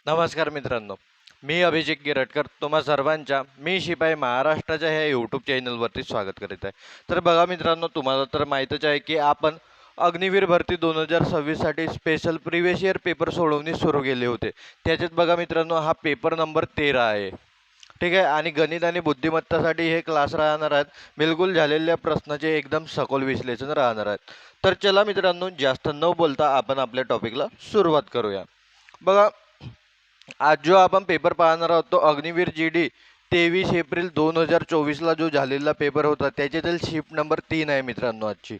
नमस्कार मित्रांनो, मी अभिषेक गिरटकर तुम्हा सर्वांच्या मी शिपाई महाराष्ट्राच्या ह्या यूट्यूब चॅनलवरती स्वागत करीत आहे. तर बघा मित्रांनो, तुम्हाला तर माहीतच आहे की आपण अग्निवीर भरती 2026साठी स्पेशल प्रिव्हियस इयर पेपर सोडवणे सुरू केले होते. त्याच्यात बघा मित्रांनो, हा पेपर नंबर 13 आहे. ठीक आहे, आणि गणित आणि बुद्धिमत्तासाठी हे क्लास राहणार आहेत. बिलकुल झालेल्या प्रश्नाचे एकदम सखोल विश्लेषण राहणार आहेत. तर चला मित्रांनो, जास्त न बोलता आपण आपल्या टॉपिकला सुरुवात करूया. बघा, आज जो आपण पेपर पाहणार आहोत तो अग्निवीर GD 23 एप्रिल 2024 ला जो झालेला पेपर होता त्याच्यातील शिफ्ट नंबर 3 आहे मित्रांनो आजची.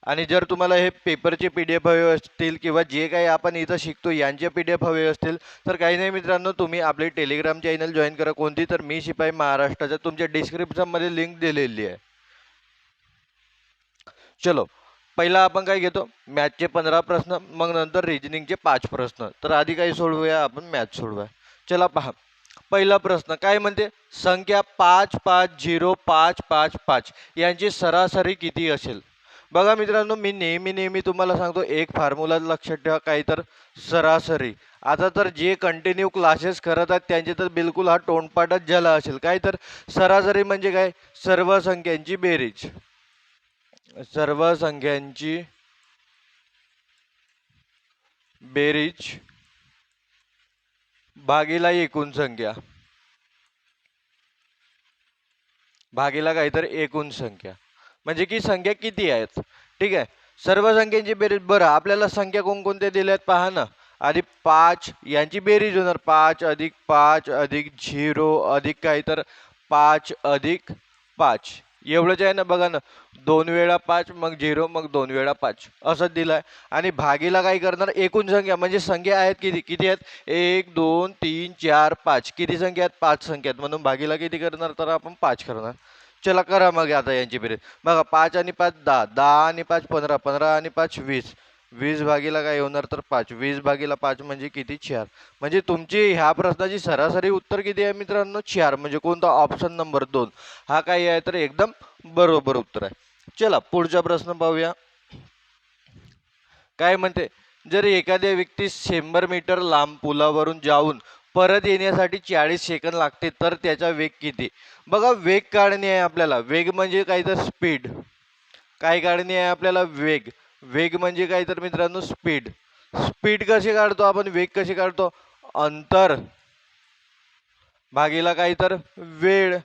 आणि जर तुम्हाला हे पेपरचे PDF हवे असतील किंवा जे काही आपण इथं शिकतो यांचे PDF हवे असतील तर काही नाही मित्रांनो, तुम्ही आपले टेलिग्राम चॅनल जॉईन करा. कोणती तर मी शिपाई महाराष्ट्राच्या तुमच्या डिस्क्रिप्शनमध्ये लिंक दिलेली आहे. चलो, पहिला आपण काय घेतो, मॅथचे 15 प्रश्न, मग नंतर रिजनिंगचे 5 प्रश्न. तर आधी काय सोडवूया, आपण मॅथ सोडवूया. चला पहा, पहिला प्रश्न काय म्हणते, संख्या 55055 यांची सरासरी किती असेल. बघा मित्रांनो, मी नेहमी तुम्हाला सांगतो, एक फॉर्म्युला लक्षात ठेवा, काही तर सरासरी. आता तर जे कंटिन्यू क्लासेस करत आहेत त्यांचे तर बिलकुल हा तोंडपाठच झाला असेल. काय तर सरासरी म्हणजे काय, सर्व संख्यांची बेरीज. सर्व संख्यांची बेरीज भागीला एकूण संख्या, भागीला काहीतरी एकूण संख्या, म्हणजे की संख्या किती आहेत. ठीक आहे, सर्व संख्यांची बेरीज. बरं, आपल्याला संख्या कोणकोणत्या दिल्या आहेत पहा ना. आधी 5 यांची बेरीज होणार, 5 अधिक 5 अधिक 0 अधिक काही तर 5 अधिक 5, एवढंच आहे ना. बघा ना, 2 वेळा 5 मग 0 मग 2 वेळा 5 असं दिलंय. आणि भागीला काय करणार, एकूण संख्या, म्हणजे संख्या आहेत किती किती आहेत, 1 2 3 4 5, किती संख्या आहेत, 5 संख्या आहेत, म्हणून भागीला किती करणार, तर आपण 5 करणार. चला करा मग आता यांची बेरीज. बघा, 5 आणि 5 10, 10 आणि 5 15, 15 आणि 5 20, 20 भागीला काय होणार, तर 5, 20 भागीला 5 म्हणजे किती, 4. म्हणजे तुमची ह्या प्रश्नाची सरासरी उत्तर किती आहे मित्रांनो, 4. म्हणजे कोणता, ऑप्शन नंबर 2 हा काय आहे, तर एकदम बरोबर उत्तर आहे. चला पुढचा प्रश्न पाहूया. काय म्हणते, जर एखाद्या व्यक्तीस 100 मीटर लांब पुलावरून जाऊन परत येण्यासाठी 40 सेकंद लागते तर त्याचा वेग किती. बघा, वेग काढणे आहे आपल्याला. वेग म्हणजे काय तर स्पीड. काय काढणे आहे आपल्याला, वेग. वेग म्हणजे काय तर मित्रांनो स्पीड. स्पीड कशी काढतो आपण, वेग कशी काढतो, अंतर भागीला काय तर वेळ,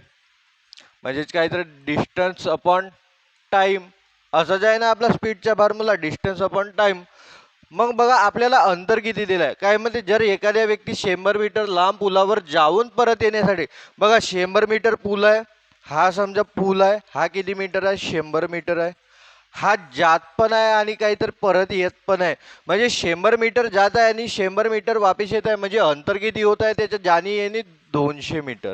म्हणजेच काय तर डिस्टन्स अपॉन टाइम. असंच आहे ना आपला स्पीडचा फॉर्म्युला, डिस्टन्स अपॉन टाइम. मग बघा, आपल्याला अंतर किती दिलंय, काय म्हणते, जर एखाद्या व्यक्ती 100 मीटर लांब पुलावर जाऊन परत येण्यासाठी. बघा, 100 मीटर पूल आहे, हा समजा पूल आहे, हा किती मीटर आहे, 100 मीटर आहे. हा जात पण आहे आणि काहीतरी परत येत पण आहे. म्हणजे 100 मीटर जात आहे आणि 100 मीटर वापिस येत आहे. म्हणजे अंतर किती होत आहे त्याच्या, जाणी येणे 200 मीटर.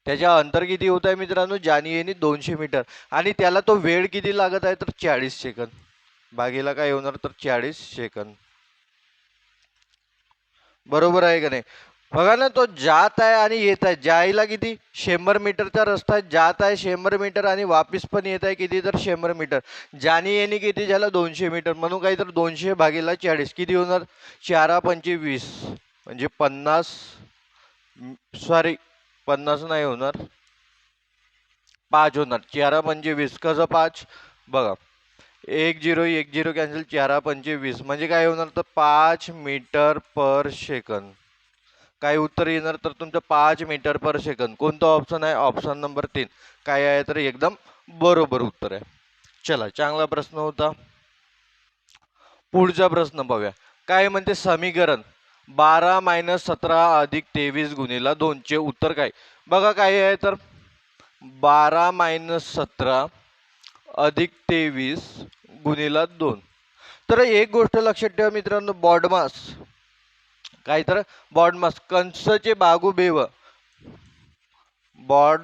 त्याच्या अंतर किती होत आहे मित्रांनो, जाणी येणे 200 मीटर. आणि त्याला तो वेळ किती लागत आहे, तर 40 सेकंद. भागीला काय होणार, तर 40 सेकंद. बरोबर आहे का नाही. बघा ना, तो जात आहे आणि येत आहे. जायला किती, 100 मीटरचा रस्ता आहे, जात आहे 100 मीटर आणि वापिस पण येत आहे किती, तर 100 मीटर. जाणी येणे किती झालं, 200 मीटर. म्हणून काही तर 200 भागीला 40 किती होणार, 4 पंचे 20, म्हणजे 50. सॉरी, 50 नाही होणार, 5 होणार. 4 म्हणजे 20, कसं 5, बघा 1 0 कॅन्सल, 4 पंचे 20, म्हणजे काय होणार, तर 5 मीटर पर सेकंद. काय उत्तर येणार, तर तुमचं 5 मीटर पर सेकंद. कोणतं ऑप्शन आहे, ऑप्शन नंबर 3 काय आहे, तर एकदम बरोबर उत्तर आहे. चला, चांगला प्रश्न होता. पुढचा प्रश्न पाहूया. काय म्हणते, समीकरण 12 - 17 + 23 × 2 चे उत्तर काय. बघा काय आहे, तर 12 - 17 + 23 × 2. तर एक गोष्ट लक्षात ठेवा मित्रांनो, बॉडमास, काय तर बॉडमास, कंसचे बागू बेव, बॉड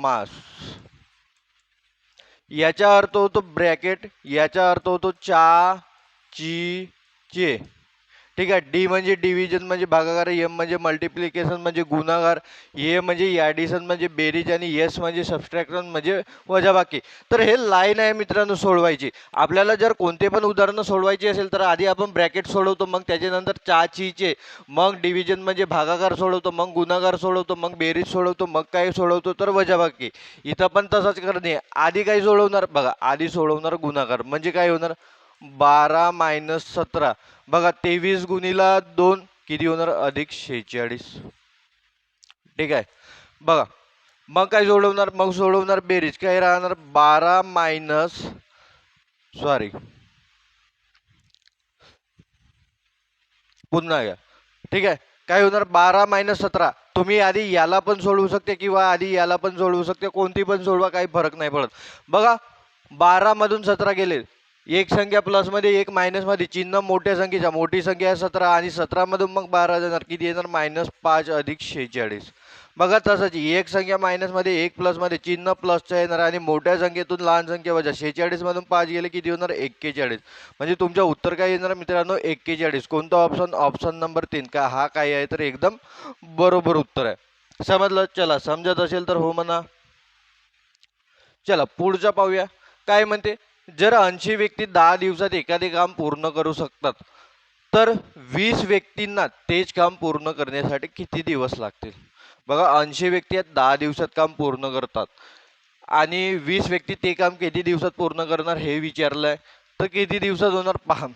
मास, याचा अर्थ होतो ब्रॅकेट, याचा अर्थ होतो चा ची चे. ठीक आहे. डी म्हणजे डिव्हिजन म्हणजे भागाकार, एम म्हणजे मल्टिप्लिकेशन म्हणजे गुणाकार, ए म्हणजे ॲडिशन म्हणजे बेरीज आणि एस म्हणजे सबट्रॅक्शन म्हणजे वजाबाकी. तर हे लाईन आहे मित्रांनो सोडवायची. आपल्याला जर कोणते पण उदाहरणं सोडवायची असेल तर आधी आपण ब्रॅकेट सोडवतो, मग त्याच्यानंतर चाचीचे, मग डिव्हिजन म्हणजे भागाकार सोडवतो, मग गुणाकार सोडवतो, मग बेरीज सोडवतो, मग काय सोडवतो तर वजाबाकी. इथं पण तसंच करणे. आधी काय सोडवणार बघा, आधी सोडवणार गुणाकार म्हणजे काय होणार 12 - 17. बघा 23 गुणिला 2 किती होणार +46. ठीक आहे. बघा मग काय सोडवणार, मग सोडवणार बेरीज काय राहणार 12 मायनस सॉरी पुन्हा घ्या. ठीक आहे. काय होणार 12 - 17. तुम्ही आधी याला पण सोडवू शकते किंवा आधी याला पण सोडवू शकते, कोणती पण सोडवा काही फरक नाही पडत. बघा 12 मधून 17 गेले, एक संख्या प्लस मध्ये एक मायनस मध्ये, चिन्ह मोठ्या संख्येचा, मोठी संख्या आहे 17 आणि 17 मधून मग 12 जाणार किती येणार -5 + 46. बघा तसंच एक संख्या मायनस मध्ये एक प्लस मध्ये, चिन्ह प्लसचं येणार आणि मोठ्या संख्येतून लहान संख्या वजा, 46 मधून 5 गेले किती होणार 41. म्हणजे तुमचं उत्तर काय येणार मित्रांनो 41. कोणता ऑप्शन, ऑप्शन नंबर 3 का हा काय आहे तर एकदम बरोबर उत्तर आहे. समजलं. चला समजत असेल तर हो म्हणा. चला पुढचा पाहूया. काय म्हणते, जर 80 व्यक्ती 10 दिवसात एखादे काम पूर्ण करू शकतात तर 20 व्यक्तींना तेच काम पूर्ण करण्यासाठी किती दिवस लागतील. बघा 80 व्यक्ती आहेत 10 दिवसात काम पूर्ण करतात आणि 20 व्यक्ती ते काम किती दिवसात पूर्ण करणार हे विचारलंय. तर किती दिवसात होणार पहा.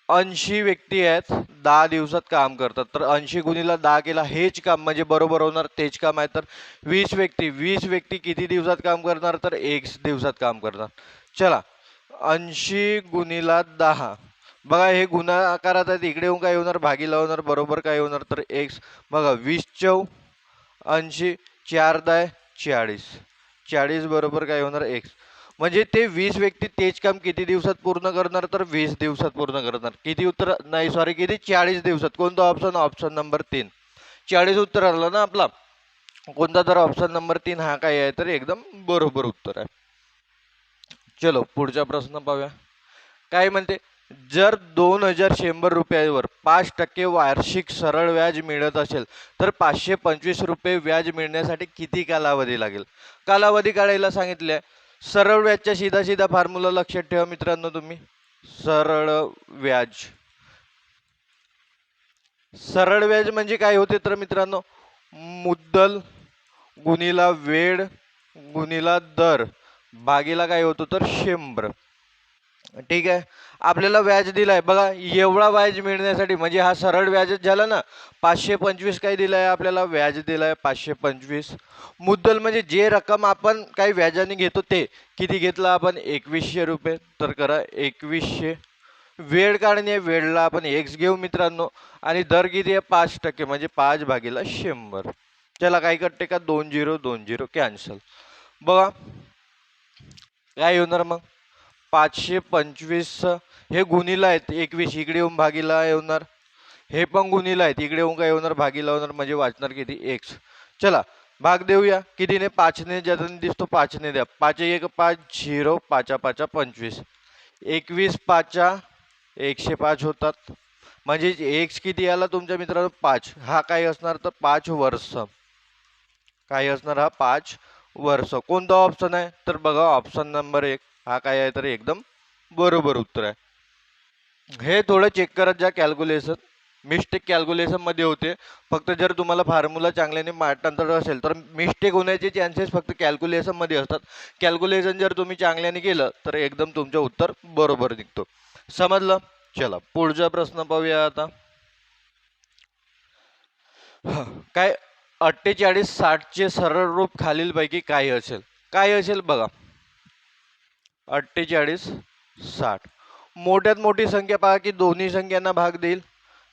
80 व्यक्ती आहेत 10 दिवसात काम करतात तर 80 गुणिला 10 केला हेच काम म्हणजे बरोबर होणार तेच काम आहे. तर 20 व्यक्ती किती दिवसात काम करणार तर 1 दिवसात काम करणार. चला 80 गुणिला 10. बघा हे गुणाकारात आहेत, इकडे येऊन काय होणार भागीला होणार, बरोबर काय होणार तर x. बघा 20 × 80 4 × 10 40. 40 बरोबर काय होणार x. म्हणजे ते 20 व्यक्ती तेच काम किती दिवसात पूर्ण करणार तर 20 दिवसात पूर्ण करणार. किती उत्तर नाही सॉरी किती 40 दिवसात. कोणता ऑप्शन, ऑप्शन नंबर 3 40 उत्तर आलं ना आपला. कोणता तर ऑप्शन नंबर 3 हा काय आहे तर एकदम बरोबर उत्तर आहे. चलो पुढचा प्रश्न पाहूया. काय म्हणते, जर 2100 रुपयावर 5% वार्षिक सरळ व्याज मिळत असेल तर 525 रुपये व्याज मिळण्यासाठी किती कालावधी लागेल. कालावधी काढायला सांगितले. सरळ व्याजच्या सीधा सीधा फॉर्म्युला लक्षात ठेवा मित्रांनो तुम्ही. सरळ व्याज, सरळ व्याज म्हणजे काय होते तर मित्रांनो मुद्दल गुणिला वेळ गुणिला दर भागीला काय होतो तर 100. ठीक आहे. आपल्याला व्याज दिलाय बघा, एवढा व्याज मिळण्यासाठी म्हणजे हा सरळ व्याजच झाला ना. 525 काय दिलाय आपल्याला व्याज दिलाय 525. मुद्दल म्हणजे जे रक्कम आपण काही व्याजाने घेतो ते किती घेतला आपण 2100 रुपये. तर करा 2100. वेळ काढणे, वेळला आपण x घेऊ मित्रांनो आणि दर किती आहे 5% म्हणजे 5/100. चला काय कटते का 20 20 कॅन्सल. बघा काय होणार मग 525 हे गुणिला आहेत 21 इकडे येऊन भागीला होणार, हे पण गुणिला आहेत इकडे येऊन काय होणार भागीला होणार म्हणजे वाचणार किती x. चला भाग देऊया कितीने 5ने, ज्याने दिसतो 5ने द्या. 5 1 5 0 5 5 25. 21 5 105 होतात म्हणजे x किती आला तुमच्या मित्रांनो 5. हा काय असणार तर 5 वर्ष. काय असणार हा 5 वर्ष. कोणता ऑप्शन आहे तर बघा ऑप्शन नंबर 1 हा काय आहे तर एकदम बरोबर उत्तर आहे. हे थोडं चेक करत जा कॅल्क्युलेशन, मिस्टेक कॅल्क्युलेशन मध्ये होते. फक्त जर तुम्हाला फॉर्म्युला चांगल्याने मांडता असेल तर मिस्टेक होण्याचे चान्सेस फक्त कॅल्क्युलेशन मध्ये असतात. कॅल्क्युलेशन जर तुम्ही चांगल्याने केलं तर एकदम तुमचं उत्तर बरोबर निघतो. समजलं. चला पुढचा प्रश्न पाहूया आता. काय 48 60चे सरळ रूप खालीलपैकी काय असेल. काय असेल बघा 48 60. मोठ्यात मोठी संख्या पहा की दोन्ही संख्यांना भाग देईल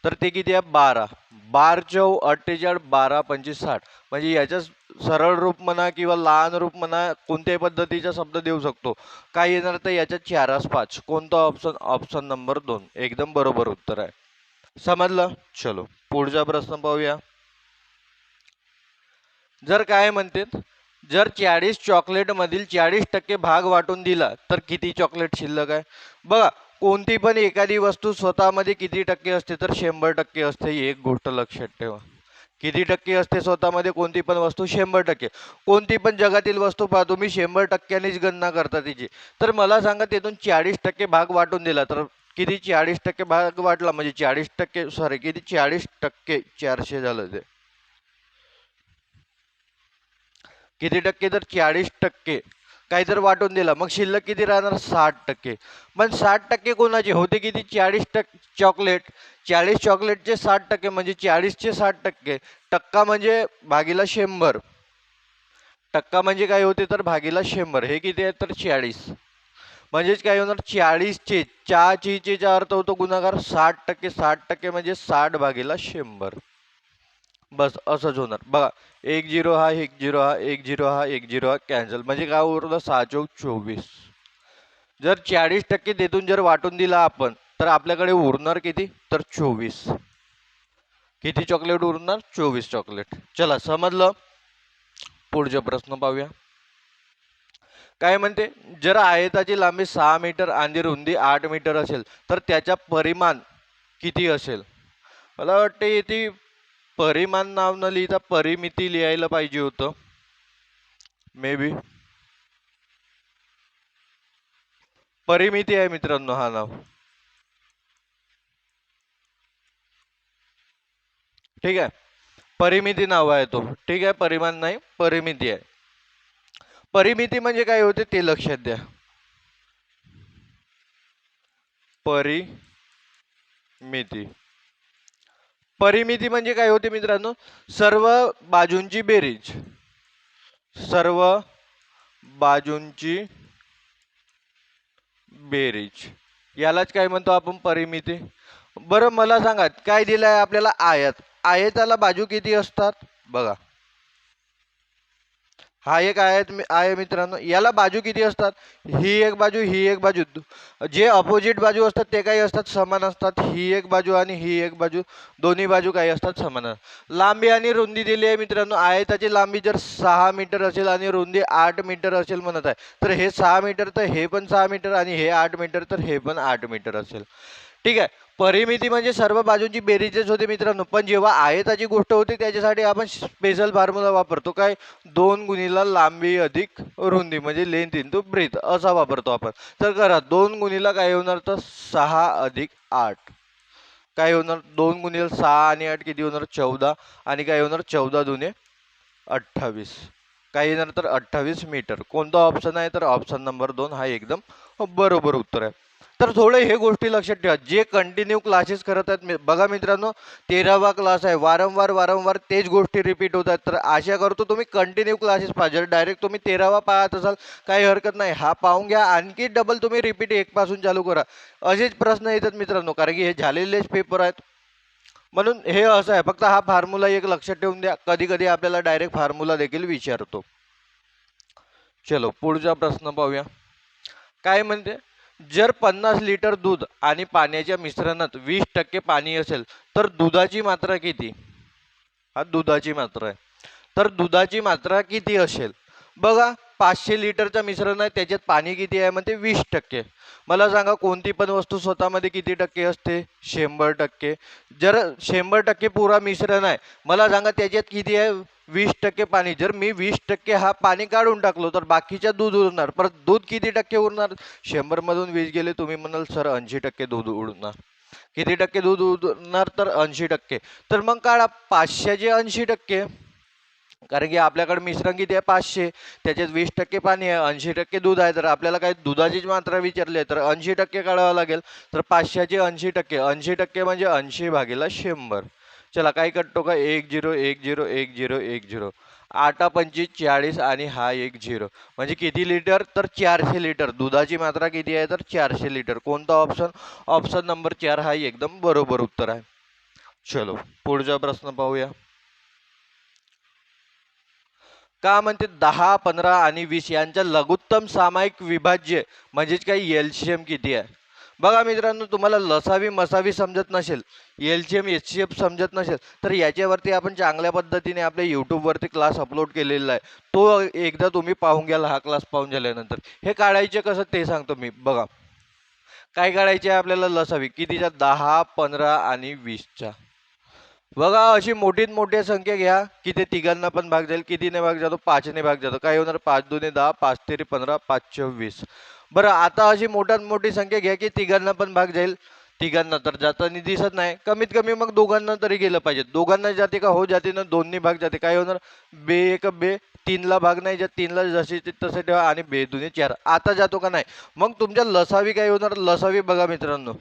तर ते किती आहे 12. 12 × 48 12 25 60. म्हणजे याच्या सरळ रूप म्हणा किंवा लहान रूप म्हणा कोणत्याही पद्धतीचा शब्द देऊ शकतो. काय येणार तर याच्या 4 5. कोणता ऑप्शन, ऑप्शन नंबर 2 एकदम बरोबर उत्तर आहे. समजलं. चलो पुढचा प्रश्न पाहूया. जर काय म्हणते, जर 40 चॉकलेट मधील 40% भाग वाटून दिला तर किती चॉकलेट शिल्लक आहे. बघा कोणती पण एखादी वस्तू स्वतःमध्ये किती टक्के असते तर 100% असते, ही एक गोष्ट लक्षात ठेवा. किती टक्के असते स्वतःमध्ये कोणती पण वस्तू? 100%. कोणती पण जगातील वस्तू पहा तुम्ही 100%नीच गणना करता तिची. तर मला सांगा त्यातून 40% भाग वाटून दिला तर किती? 40% भाग वाटला म्हणजे 40% सॉरी किती? 40% 400 झालं ते. किती टक्के? तर 40%. काही जर वाटून दिला मग शिल्लक किती राहणार? 60%. पण 60% कोणाचे होते? किती? 40% चॉकलेट. 40 चॉकलेटचे 60% म्हणजे 40चे 60%. टक्का म्हणजे भागीला 100. टक्का म्हणजे काय होते? तर भागीला 100. हे किती आहे? तर 40. म्हणजेच काय होणार? 40चे चा अर्थ होतो गुणाकार 60%. 60% म्हणजे 60 भागीला 100. बस असंच होणार बघा. 1 0 हा 1 0 हा 1 0 हा 1 0 हा कॅन्सल म्हणजे काय उरलं? 6 चौक 24. जर 40% देतून जर वाटून दिला आपण तर आपल्याकडे उरणार किती? तर 24. किती चॉकलेट उरणार? 24 चॉकलेट. चला समजलं. पुढचा प्रश्न पाहूया. काय म्हणते? जर आयताची लांबी 6 मीटर आणि रुंदी 8 मीटर असेल तर त्याचा परिमाण किती असेल? मला वाटते ती परिमाण नाव न लिहिता परिमिती लिहायला पाहिजे होतं. मे बी परिमिती आहे मित्रांनो हा नाव. ठीक आहे. परिमिती नाव आहे तो. ठीक आहे. परिमाण नाही परिमिती आहे. परिमिती म्हणजे काय होते ते लक्षात द्या. परिमिती परिमिती म्हणजे काय होते मित्रांनो? सर्व बाजूंची बेरीज. सर्व बाजूंची बेरीज यालाच काय म्हणतो आपण? परिमिती. बरं मला सांगा काय दिलंय आपल्याला? आयत. आयताला बाजू किती असतात? बघा हा एक आयत आहे मित्रांनो. याला बाजू किती असतात? ही एक बाजू ही एक बाजू. जे अपोजिट बाजू असतात ते काही असतात? समान असतात. ही एक बाजू आणि ही एक बाजू दोन्ही बाजू काही असतात? समान. लांबी आणि रुंदी दिली आहे मित्रांनो. आयताची लांबी जर 6 मीटर असेल आणि रुंदी 8 मीटर असेल म्हणत आहे तर हे 6 मीटर तर हे पण 6 मीटर आणि हे 8 मीटर तर हे पण 8 मीटर असेल. ठीक आहे. परिमिती म्हणजे सर्व बाजूंची बेरीजच होते मित्रांनो. पण जेव्हा आयताची गोष्ट होते त्याच्यासाठी आपण स्पेशल फॉर्म्युला वापरतो. काय? 2 गुणिला लांबी अधिक रुंदी म्हणजे लेंथ इंटू ब्रेथ असा वापरतो आपण. तर करा 2 गुणिला काय होणार? तर 6 अधिक 8. काय होणार? 2 गुणिले 6 आणि 8 किती होणार? 14. आणि काय होणार? 14 दुने 28. काय येणार? तर 28 मीटर. कोणता ऑप्शन आहे? तर ऑप्शन नंबर 2 हा एकदम बरोबर उत्तर आहे. तर थोडे हे गोष्टी लक्षात ठेवा. जे कंटिन्यू क्लासेस करत आहेत बघा मित्रांनो 13वा क्लास आहे. वारंवार वारंवार तेच गोष्टी रिपीट होत आहेत. तर आशा करतो तुम्ही कंटिन्यू क्लासेस पाहिजे. जर डायरेक्ट तुम्ही 13वा पाहत असाल काही हरकत नाही. हा पाहून घ्या. आणखी डबल तुम्ही रिपीट 1 पासून चालू करा. असेच प्रश्न येतात मित्रांनो कारण की हे झालेलेच पेपर आहेत. म्हणून हे असं आहे. फक्त हा फॉर्म्युला एक लक्षात ठेवून द्या. कधी कधी आपल्याला डायरेक्ट फॉर्म्युला देखील विचारतो. चलो पुढचा प्रश्न पाहूया. काय म्हणते? जर 50 लिटर दूध आणि पाण्याच्या मिश्रणात 20% पाणी असेल तर दुधाची मात्रा किती? हा दुधाची मात्रा आहे. तर दुधाची मात्रा किती असेल? बघा 500 लिटरचं मिश्रण आहे त्याच्यात पाणी किती आहे? म्हणते 20%. मला सांगा कोणती पण वस्तू स्वतःमध्ये किती टक्के असते? 100%. जर 100% पुरा मिश्रण आहे मला सांगा त्याच्यात किती आहे? 20% पाणी. जर मी 20% हा पाणी काढून टाकलो तर बाकीच्या दूध उरणार. परत दूध किती टक्के उरणार? 100 मधून 20 गेले तुम्ही म्हणाल सर 80% दूध उरणार. किती टक्के दूध उरणार? तर 80%. तर मग काढा 500चे 80%. कारण की आपल्याकडे मिश्रण किती आहे? 500. त्याच्यात 20% पाणी आहे 80% दूध आहे. तर आपल्याला काय दुधाचीच मात्रा विचारली आहे तर 80% काढावं लागेल. तर 500चे 80%. 80% म्हणजे 80 भागीला 100. चला काय कटतो का? 1 0 1 0 1 0 1 0. 8 25 40 आणि हा 1 0 म्हणजे किती लिटर? तर 400 लिटर. दुधाची मात्रा किती आहे? तर 400 लिटर. कोणता ऑप्शन? ऑप्शन नंबर 4 हा एकदम बरोबर उत्तर आहे. चलो पुढचा प्रश्न पाहूया. का म्हणते 10 15 आणि 20 यांच्या लघुत्तम सामायिक विभाज्य म्हणजेच काही एलसीएम किती आहे? बघा मित्रांनो तुम्हाला लसावी मसावी समजत नसेल, एलसीएम एचसीएफ समजत नसेल तर याच्यावरती आपण चांगल्या पद्धतीने आपल्या यूट्यूबवरती क्लास अपलोड केलेला आहे. तो एकदा तुम्ही पाहून घ्याल. हा क्लास पाहून झाल्यानंतर हे काढायचे कसं ते सांगतो मी. बघा काय काढायचे आहे आपल्याला लसावी कितीच्या 10, 15 आणि 20च्या. बघा अशी मोठीत मोठी संख्या घ्या की ते तिघांना पण भाग जाईल. कितीने भाग जातो? 5ने भाग जातो. काय होणार? 5 दुने 10, 5 तेरी 15, 5 20. बरं आता अशी मोठ्यात मोठी संख्या घ्या की तिघांना पण भाग जाईल. तिघांना तर जाताना दिसत नाही. कमीत कमी मग दोघांना तरी गेलं पाहिजे. दोघांना जाते का? हो जाते ना. दोन्ही भाग जाते. काय होणार? बे एक बे. 3ला भाग नाही जात. 3ला जसे तसे ठेवा आणि बे दुने 4. आता जातो का नाही? मग तुमच्या लसावी काय होणार? लसावी बघा मित्रांनो,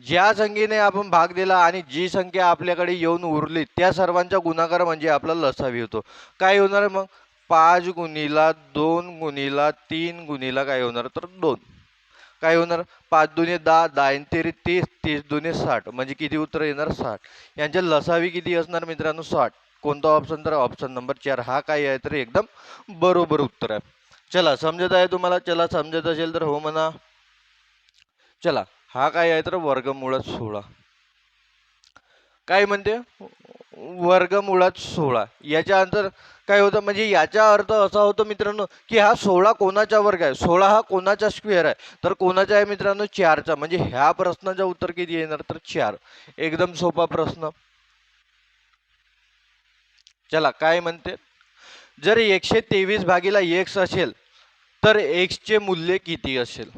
ज्या संख्येने आपण भाग दिला आणि जी संख्या आपल्याकडे येऊन उरली त्या सर्वांचा गुणाकार म्हणजे आपला लसावी होतो. काय होणार मग? 5 गुणिला 2 गुणिला 3 गुणिला काय होणार? तर 2. काय होणार? 5 दुने 10, 10 तेरी 30, 30 दुने 60. म्हणजे किती उत्तर येणार? 60. यांच्या लसावी किती असणार मित्रांनो? 60. कोणता ऑप्शन? तर ऑप्शन नंबर 4 हा काय आहे? तर एकदम बरोबर उत्तर आहे. चला समजत आहे तुम्हाला? चला समजत असेल तर हो म्हणा. चला हा काय आहे? तर वर्गमुळात 16. काय म्हणते? वर्गमुळात 16. याच्या अंतर काय होतं? म्हणजे याचा अर्थ असा होतो मित्रांनो की हा 16 कोणाचा वर्ग आहे? 16 हा कोणाचा स्क्वेअर आहे? तर कोणाचा आहे मित्रांनो? 4चा. म्हणजे ह्या प्रश्नाचं उत्तर किती येणार? तर 4. एकदम सोपा प्रश्न. चला काय म्हणते? जर 123 भागीला x असेल तर x चे मूल्य किती असेल?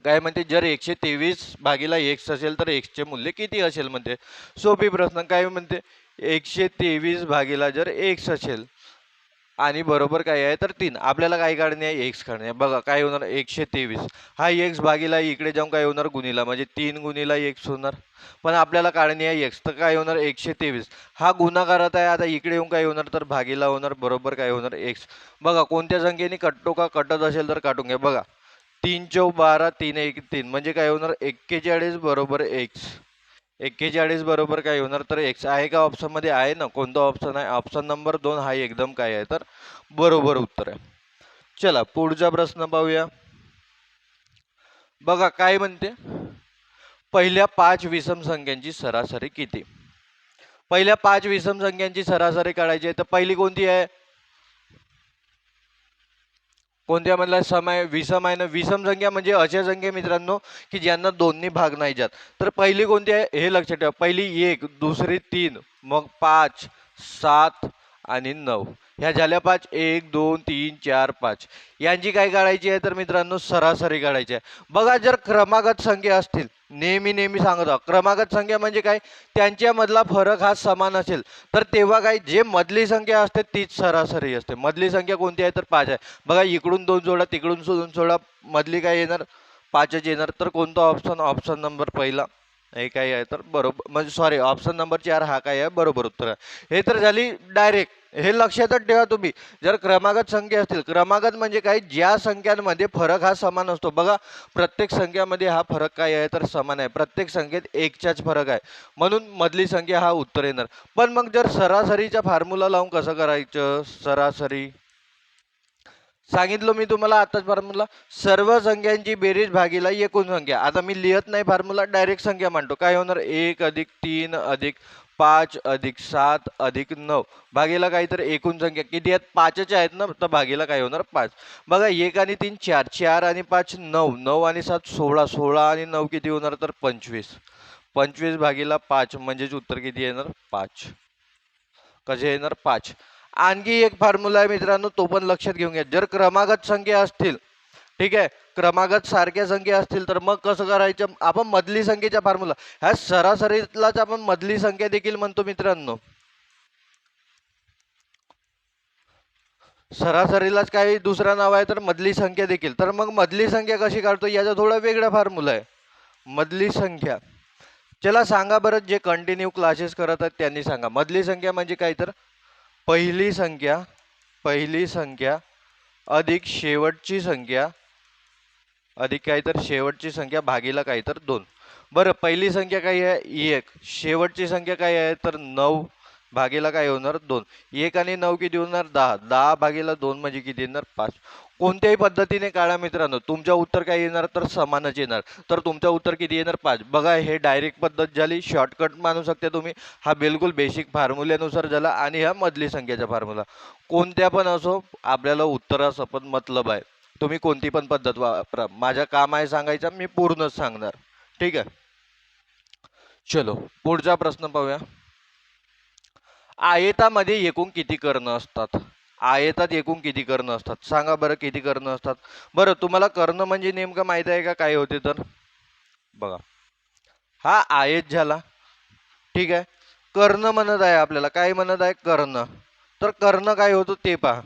काय म्हणते? जर 123 भागीला x असेल तर x चे मूल्य किती असेल म्हणते. सोपी प्रश्न. काय म्हणते? 123 भागीला जर x असेल आणि बरोबर काय आहे? तर 3. आपल्याला काय काढणे आहे? x काढणे आहे. बघा काय होणार? 123 हा x भागीला इकडे जाऊन काय होणार? गुणिला. म्हणजे 3 गुणिला x होणार. पण आपल्याला काढणे आहे x. तर काय होणार? 123 हा गुणाकारात आहे. आता इकडे येऊन काय होणार? तर भागीला होणार. बरोबर काय होणार? x. बघा कोणत्या संख्येने कटतो का? कटत असेल तर काटून घ्या. बघा 3 चौक 12, 3 1 3. म्हणजे काय होणार? 41 बरोबर x. 41 बरोबर काय होणार? तर x आहे का ऑप्शन मध्ये? आहे ना. कोणता ऑप्शन आहे? ऑप्शन नंबर 2 हा एकदम काय आहे? तर बरोबर उत्तर आहे. चला पुढचा प्रश्न पाहूया. बघा काय म्हणते? पहिल्या 5 विषम संख्यांची सरासरी किती? पहिल्या 5 विषम संख्यांची सरासरी काढायची आहे. तर पहिली कोणती आहे? कोणत्या म्हणला? समय विषम आहे ना. विषम संख्या म्हणजे अशा संख्या मित्रांनो की ज्यांना दोन्ही भाग नाही जात. तर पहिली कोणती आहे हे लक्षात ठेवा. पहिली 1, दुसरी 3, मग 5, 7 आणि 9. ह्या झाल्या 5. 1 2 3 4 5. यांची काय काढायची आहे? तर मित्रांनो सरासरी काढायची आहे. बघा जर क्रमागत संख्या असतील, नेहमी सांगतो क्रमागत संख्या म्हणजे काय? त्यांच्यामधला फरक हा समान असेल तर तेव्हा काय? जे मधली संख्या असते तीच सरासरी असते. मधली संख्या कोणती आहे? तर 5 आहे. बघा इकडून 2 जोडा, तिकडून 2 जोडा, मधली काय येणार? 5च येणार. तर कोणता ऑप्शन? ऑप्शन नंबर पहिला हे काय आहे? तर बरोबर, म्हणजे सॉरी ऑप्शन नंबर 4 हा काय आहे? बरोबर उत्तर आहे. हे तर झाली डायरेक्ट. हे लक्षातच ठेवा तुम्ही. जर क्रमागत संख्या असतील, क्रमागत म्हणजे काय? ज्या संख्यांमध्ये फरक हा समान असतो. बघा प्रत्येक संख्यामध्ये हा फरक काय आहे? तर समान आहे. प्रत्येक संख्येत एकचाच फरक आहे. म्हणून मधली संख्या हा उत्तर येणार. पण मग जर सरासरीचा फॉर्म्युला लावून कसं करायचं? सरासरी सांगितलं मी तुम्हाला आताच फॉर्म्युला. सर्व संख्यांची बेरीज भागीला एकूण संख्या. आता मी लिहत नाही फॉर्म्युला, डायरेक्ट संख्या मांडतो. काय होणार? 1 अधिक 3 अधिक 5 अधिक 7 अधिक 9 भागीला काय? तर एकूण संख्या किती आहेत? 5च आहेत ना. तर भागीला काय होणार? 5. बघा 1 आणि 3 4, 4 आणि 5 9, 9 आणि 7 16, 16 आणि 9 किती होणार? तर 25. 25 भागीला 5 म्हणजेच उत्तर किती येणार? 5. कसे येणार? 5. आणखी एक फॉर्म्युला आहे मित्रांनो, तो पण लक्षात घेऊन घ्या. जर क्रमागत संख्या असतील, ठीक आहे, क्रमागत सारख्या संख्या असतील तर मग कसं करायचं? आपण मधली संख्येचा फॉर्म्युला, ह्या सरासरीलाच आपण मधली संख्या देखील म्हणतो मित्रांनो. सरासरीलाच काही दुसरं नाव आहे तर मधली संख्या देखील. तर मग मधली संख्या कशी काढतो? याचा थोडा वेगळा फॉर्म्युला आहे. मधली संख्या, चला सांगा बरं, जे कंटिन्यू क्लासेस करत आहेत त्यांनी सांगा. मधली संख्या म्हणजे काय? तर पहिली संख्या, पहिली संख्या अधिक शेवटची संख्या अधिक काय? तर शेवटची संख्या भागीला काय? तर 2. बरं पहिली संख्या काय आहे? 1. शेवटची संख्या काय आहे? तर 9 भागीला काय होणार? 2. 1 आणि 9 किती होणार? 10. 10 भागीला 2 म्हणजे किती येणार? 5. कोणत्याही पद्धतीने काढा मित्रांनो, तुमचं उत्तर काय येणार? तर समानच येणार. तर तुमचं उत्तर किती येणार? 5. बघा हे डायरेक्ट पद्धत झाली, शॉर्टकट मानू शकता तुम्ही. हा बिलकुल बेसिक फॉर्म्युल्यानुसार झाला आणि हा मधली संख्येचा फॉर्म्युला. कोणत्या पण असो आपल्याला उत्तरास पण मतलब आहे. तुम्ही कोणती पण पद्धत वापरा, माझं काम आहे सांगायचं, मी पूर्णच सांगणार. ठीक आहे, चलो पुढचा प्रश्न पाहूया. आयतामध्ये एकूण किती कर्ण असतात? आयतात एकूण किती कर्ण असतात सांगा बरं, किती कर्ण असतात? बरं, तुम्हाला कर्ण म्हणजे नेमकं माहित आहे का काय होते? तर बघा, हा आयत झाला. ठीक आहे, कर्ण म्हणत आहे आपल्याला, काय म्हणत आहे? कर्ण. तर कर्ण काय होतो ते पहा.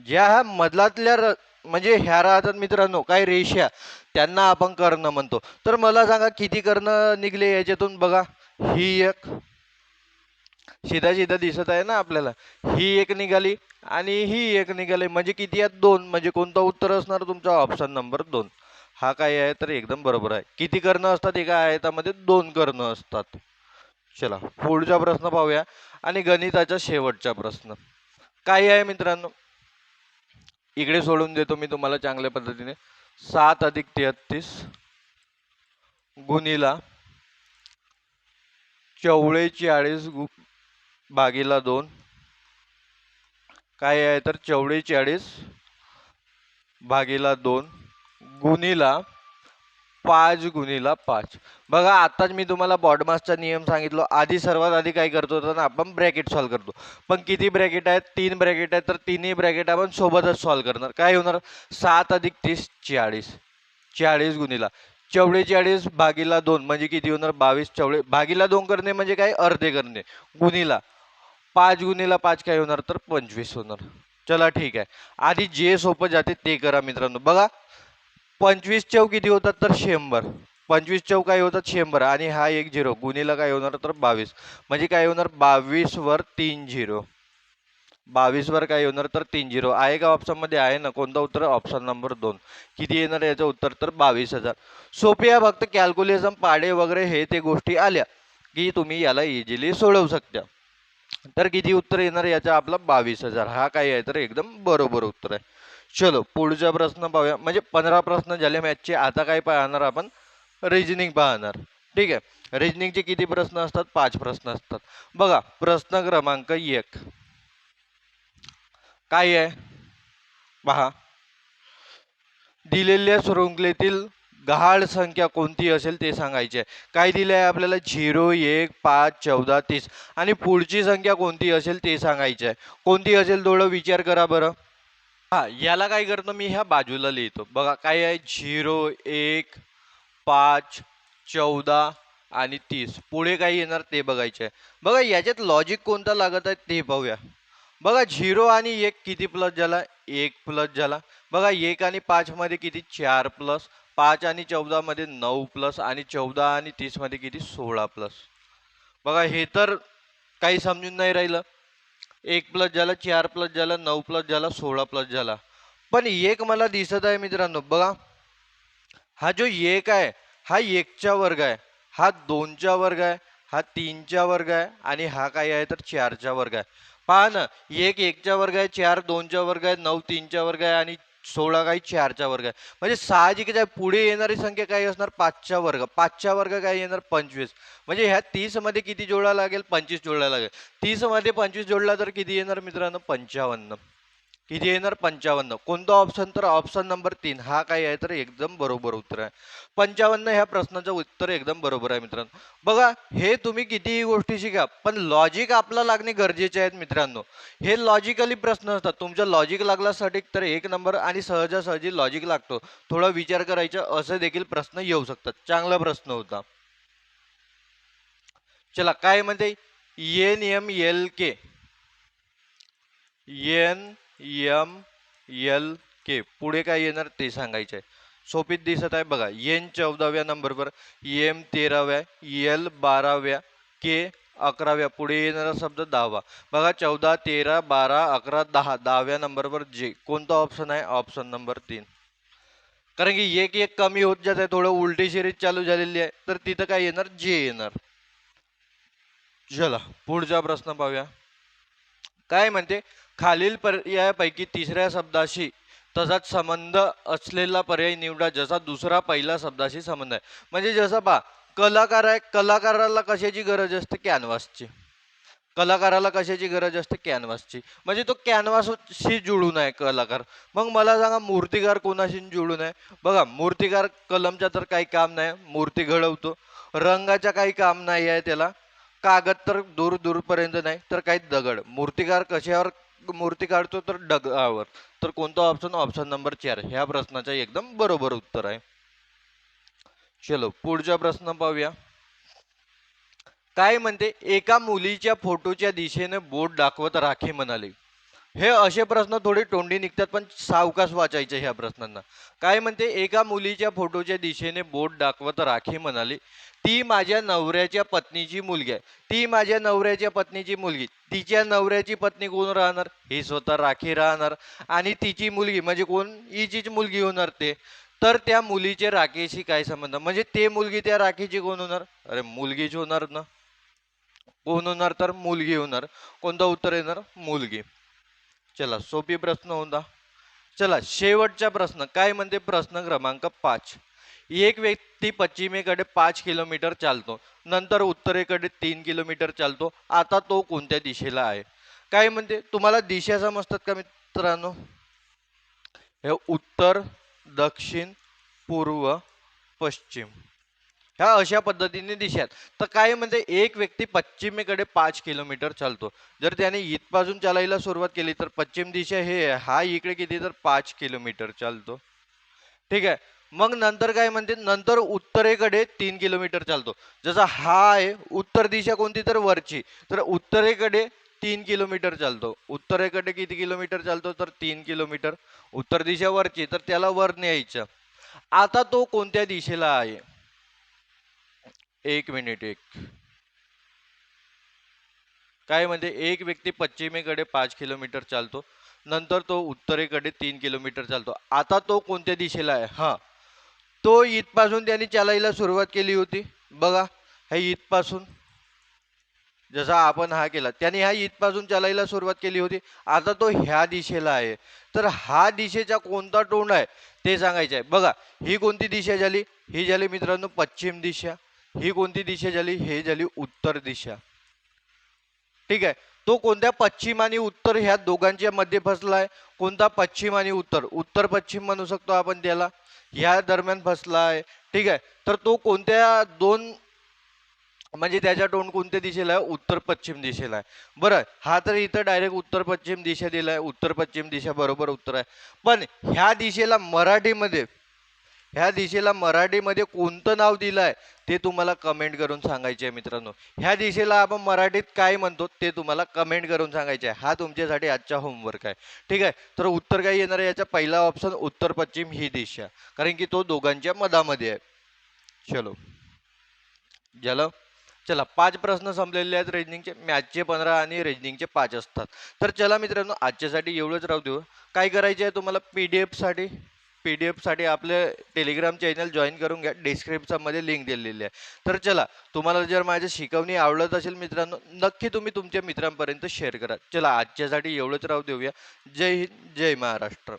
ज्या ह्या मधलातल्या म्हणजे ह्या राहतात मित्रांनो काय रेषा, त्यांना आपण कर्ण म्हणतो. तर मला सांगा किती कर्ण निघले याच्यातून? बघा, ही एक सीधा सीधा दिसत आहे ना आपल्याला, ही एक निघाली आणि ही एक निघाली, म्हणजे किती आहेत? दोन. म्हणजे कोणतं उत्तर असणार तुमचा? ऑप्शन नंबर 2 हा काय आहे? तर एकदम बरोबर आहे. किती कर्ण असतात एका आयतामध्ये? 2 कर्ण असतात. चला पुढचा प्रश्न पाहूया आणि गणिताचा शेवटचा प्रश्न काय आहे मित्रांनो, इकडे सोडून देतो मी तुम्हाला चांगल्या पद्धतीने. 7+33 गुणिला 44 भागीला 2 काय आहे? तर 44 भागीला 2 गुणिला 5 गुणिला 5. बघा, आताच मी तुम्हाला बॉडमासचा नियम सांगितलो. आधी सर्वात आधी काय करतो तर आपण ब्रॅकेट सॉल्व करतो. पण किती ब्रॅकेट आहेत? 3 ब्रॅकेट आहेत, तर तिन्ही ब्रॅकेट आपण सोबतच सॉल्व करणार. काय होणार? 7+30 40. 40 गुणिला 44 भागीला 2 म्हणजे किती होणार? 22. 44 भागीला 2 करणे म्हणजे काय? अर्धे करणे. गुणिला 5 गुणिला 5 काय होणार? तर 25 होणार. चला ठीक आहे, आधी जे सोपं जाते ते करा मित्रांनो. बघा, 25 किती होतात? तर 100. 25 काय होतात? 100 आणि हा एक झिरो गुणिला काय होणार? तर 22. म्हणजे काय होणार? 22 वर 3 झिरो. 22 वर काय होणार? तर 3 झिरो. आहे का ऑप्शन मध्ये? आहे ना. कोणतं उत्तर? Option number 2. किती येणार याचं उत्तर? तर 22,000. सोपी आहे, फक्त कॅल्क्युलेशन पाडे वगैरे हे ते गोष्टी आल्या की तुम्ही याला इझिली सोडवू शकता. तर किती उत्तर येणार याचा? आपला 22,000 हा काय आहे? तर एकदम बरोबर उत्तर आहे. चलो पुढचा प्रश्न पाहूया. म्हणजे 15 प्रश्न झाले मॅथचे. आता काय पाहणार आपण? रिजनिंग पाहणार. ठीक आहे, रिजनिंगचे किती प्रश्न असतात? 5 प्रश्न असतात. बघा, प्रश्न क्रमांक 1 काय आहे पहा. दिलेल्या शृंखलेतील गहाळ संख्या कोणती असेल ते सांगायचे. काय दिले आहे आपल्याला? 0 1 5 14 30 आणि पुढची संख्या कोणती असेल ते सांगायचे आहे. कोणती असेल थोडं विचार करा बरं. हा, याला काय करतो मी? ह्या बाजूला लिहितो. बघा काय आहे? 0 1 5 14 आणि 30. पुढे काय येणार ते बघायचे आहे. बघा, याच्यात लॉजिक कोणता लागत आहे ते पाहूया. बघा, 0 आणि 1 किती प्लस झाला? 1 प्लस झाला. बघा, 1 आणि 5 मध्ये किती? 4 प्लस. 5 आणि 14 मध्ये 9 प्लस आणि 14 आणि 30 मध्ये किती? 16 प्लस. बघा, हे तर काही समजून नाही राहिलं. 1 प्लस झाला, 4 प्लस झाला, 9 प्लस झाला, 16 प्लस झाला. पण एक मला दिसत आहे मित्रांनो. बघा, हा जो एक आहे हा एकच्या वर्ग आहे, हा दोनच्या वर्ग आहे, हा तीनच्या वर्ग आहे आणि हा काय आहे? तर 4च्या वर्ग आहे. पहा ना, एक एकच्या वर्ग आहे, 4 2च्या वर्ग आहे, 9 3च्या वर्ग आहे आणि 16 काही 4च्या वर्ग आहे. म्हणजे साहजिकच आहे पुढे येणारी संख्या काय असणार? 5च्या वर्ग. 5च्या वर्ग काय येणार? 25. म्हणजे ह्या 30 मध्ये किती जोडा लागेल? 25 जोडा लागेल. 30 मध्ये 25 जोडला तर किती येणार मित्रांनो? 55. किती येणार? 55. कोणता ऑप्शन? तर ऑप्शन नंबर 3 हा काय आहे? तर एकदम बरोबर उत्तर आहे. 55 ह्या प्रश्नाचं उत्तर एकदम बरोबर आहे मित्रांनो. बघा, हे तुम्ही कितीही गोष्टी शिका पण लॉजिक आपला लागणे गरजेचे आहेत मित्रांनो. हे लॉजिकली प्रश्न असतात. तुमच्या लॉजिक लागल्यासाठी तर एक नंबर आणि सहजासहजी लॉजिक लागतो. थोडा विचार करायचा असे देखील प्रश्न येऊ शकतात. चांगला प्रश्न होता. चला काय म्हणते? NMLK NMLK पुढे काय येणार ते सांगायचे आहे. सोपीत दिसत आहे बघा. N 14व्या नंबरवर, M 13व्या, L 12व्या, K 11व्या. पुढे येणारा शब्द 10वा. बघा, 14 13 12 11 10. 10व्या नंबरवर J. कोणता ऑप्शन आहे? Option number 3. कारण की एक एक कमी होत जात आहे, थोडं उलटी सिरीज चालू झालेली आहे, तर तिथं काय येणार? J येणार. चला पुढचा प्रश्न पाहूया. काय म्हणते? खालील पर्यायापैकी तिसऱ्या शब्दाशी तसाच संबंध असलेला पर्याय निवडा जसा दुसरा पहिला शब्दाशी संबंध आहे. म्हणजे जसं पहा, कलाकार आहे, कलाकाराला कशाची गरज असते? कॅनव्हासची. कलाकाराला कशाची गरज असते? कॅनव्हासची. म्हणजे तो कॅनव्हासशी जुळून आहे कलाकार. मग मला सांगा मूर्तिकार कोणाशी जुळून आहे? बघा मूर्तिकार कलमच्या तर काही काम नाही, मूर्ती घडवतो. रंगाच्या काही काम नाही आहे त्याला. कागद तर दूर दूरपर्यंत नाही, तर काही दगड. मूर्तिकार कशावर मूर्ती काढतो? तर दगडावर. तर कोणता ऑप्शन? ऑप्शन नंबर 4 ह्या प्रश्नाचं एकदम बरोबर उत्तर आहे. चलो पुढचा प्रश्न पाहूया. काय म्हणते? एका मुलीच्या फोटोच्या दिशेने बोट दाखवत राखी म्हणाली. हे असे प्रश्न थोडे तोंडी निघतात, पण सावकाश वाचायचे ह्या प्रश्नांना. काय म्हणते? एका मुलीच्या फोटोच्या दिशेने बोट दाखवत राखी म्हणाली, ती माझ्या नवऱ्याच्या पत्नीची मुलगी आहे. ती माझ्या नवऱ्याच्या पत्नीची मुलगी. तिच्या नवऱ्याची पत्नी कोण राहणार? ही स्वतः राखी राहणार. आणि तिची मुलगी म्हणजे कोण? हिचीच मुलगी होणार ते. तर त्या मुलीचे राखीशी काय संबंध? म्हणजे ते मुलगी त्या राखीची कोण होणार? अरे मुलगीच होणार ना. कोण होणार? तर मुलगी होणार. कोणता उत्तर येणार? मुलगी. चला सोपी प्रश्न होता. चला शेवटचा प्रश्न काय म्हणते? प्रश्न क्रमांक 5. एक व्यक्ती पश्चिमेकडे 5 किलोमीटर चालतो, नंतर उत्तरेकडे 3 किलोमीटर चालतो. आता तो कोणत्या दिशेला आहे? काय म्हणते? तुम्हाला दिशा समजतात का मित्रांनो? हे उत्तर, दक्षिण, पूर्व, पश्चिम ह्या अशा पद्धतीने दिशा आहेत. तर काय म्हणते? एक व्यक्ती पश्चिमेकडे 5 किलोमीटर चालतो. जर त्याने इथपासून चालायला सुरुवात केली तर पश्चिम दिशा हे आहे. हा इकडे किती? तर 5 किलोमीटर चालतो. ठीक आहे. मग नंतर काय म्हणते? नंतर उत्तरेकडे 3 किलोमीटर चालतो. जसा हा आहे उत्तर दिशा कोणती? तर वरची. तर उत्तरेकडे 3 किलोमीटर चालतो. उत्तरेकडे किती किलोमीटर चालतो? तर 3 किलोमीटर. उत्तर दिशा वरची, तर त्याला वर न्यायचं. आता तो कोणत्या दिशेला आहे? एक मिनिट काय म्हणते? एक व्यक्ती पश्चिमेकडे 5 किलोमीटर चालतो, नंतर तो उत्तरेकडे 3 किलोमीटर चालतो. आता तो कोणत्या दिशेला आहे? हा, तो इथपासून त्याने चालायला सुरुवात केली होती. बघा हे इथपासून जसा आपण हा केला त्याने ह्या इथपासून चालायला सुरुवात केली होती. आता तो ह्या दिशेला आहे. तर हा दिशेचा कोणता तोंड आहे ते सांगायचं आहे. बघा ही कोणती दिशा झाली? ही झाली मित्रांनो पश्चिम दिशा. ही कोणती दिशा झाली? ही झाली उत्तर दिशा. ठीक आहे. तो कोणत्या पश्चिम आणि उत्तर ह्या दोघांच्या मध्ये फसलाय? कोणता पश्चिम आणि उत्तर? उत्तर पश्चिम म्हणू शकतो आपण त्याला. ह्या दरम्यान फसलाय. ठीक आहे. तर तो कोणत्या दोन म्हणजे त्याच्या तोंड कोणत्या दिशेला आहे? उत्तर पश्चिम दिशेला आहे. बरं हा तर इथं डायरेक्ट उत्तर पश्चिम दिशा दिलाय. उत्तर पश्चिम दिशा बरोबर उत्तर आहे. पण ह्या दिशेला मराठीमध्ये कोणतं नाव दिलंय ते तुम्हाला कमेंट करून सांगायचे आहे मित्रांनो. ह्या दिशेला आपण मराठीत काय म्हणतो ते तुम्हाला कमेंट करून सांगायचे आहे. हा तुमच्यासाठी आजचा होमवर्क आहे. ठीक आहे. तर उत्तर काय येणार आहे? याचा पहिला ऑप्शन उत्तर पश्चिम ही दिशा, कारण की तो दोघांच्या मधामध्ये आहे. चलो झालं. चला 5 प्रश्न संपलेले आहेत रिजनिंगचे. मॅथचे 15 आणि रिजनिंगचे 5 असतात. तर चला मित्रांनो आजच्यासाठी एवढंच राहू देऊ. काय करायचे आहे तुम्हाला? पीडीएफसाठी आपले टेलिग्राम चॅनल जॉईन करून घ्या. डिस्क्रिप्शनमध्ये लिंक दिलेली आहे. तर चला तुम्हाला जर माझी शिकवणी आवडत असेल मित्रांनो नक्की तुम्ही तुमच्या मित्रांपर्यंत शेअर करा. चला आजच्यासाठी एवढंच राहू देऊया. जय हिंद, जय महाराष्ट्र.